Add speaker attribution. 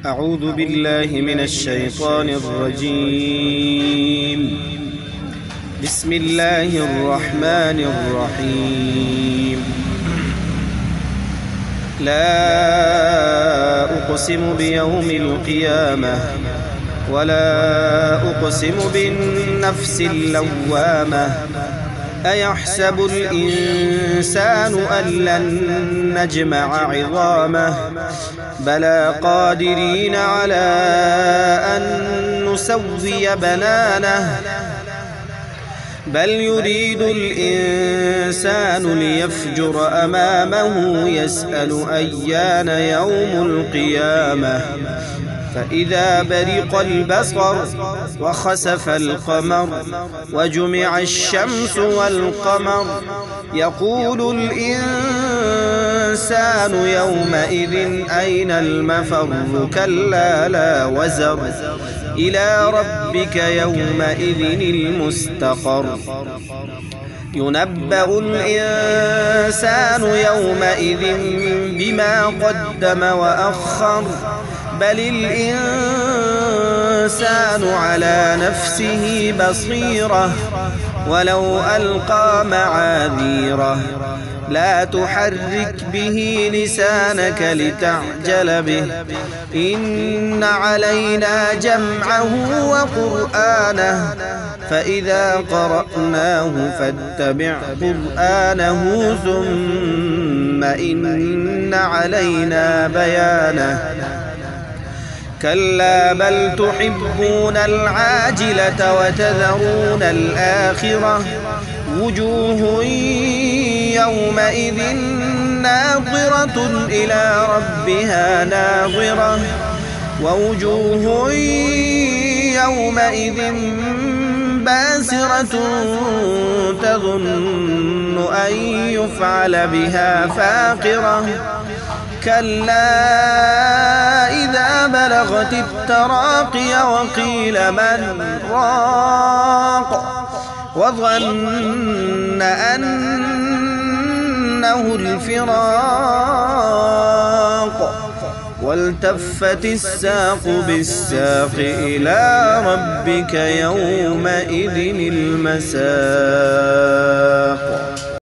Speaker 1: أعوذ بالله من الشيطان الرجيم. بسم الله الرحمن الرحيم. لا أقسم بيوم القيامة ولا أقسم بالنفس اللوامة. أيحسب الإنسان أن لن نجمع عظامه بلى قادرين على أن نسوي بنانه بل يريد الإنسان ليفجر أمامه يسأل أيان يوم القيامة. فإذا برق البصر وخسف القمر وجمع الشمس والقمر يقول الإنسان يومئذ أين المفر كلا لا وزر إلى ربك يومئذ المستقر. ينبأ الإنسان يومئذ بما قدم وأخر بل الإنسان على نفسه بصيرة ولو ألقى معاذيره. لا تحرك به لسانك لتعجل به إن علينا جمعه وقرآنه فإذا قرأناه فاتبع قرآنه ثم إن علينا بيانه. كلا بل تحبون العاجلة وتذرون الآخرة وجوه يومئذ ناظرة إلى ربها ناظرة ووجوه يومئذ باسرة تظن أن يفعل بها فاقرة. كلا إذا بلغت التراقي وقيل من راق وظن أنه الفراق والتفت الساق بالساق إلى ربك يومئذ المساق.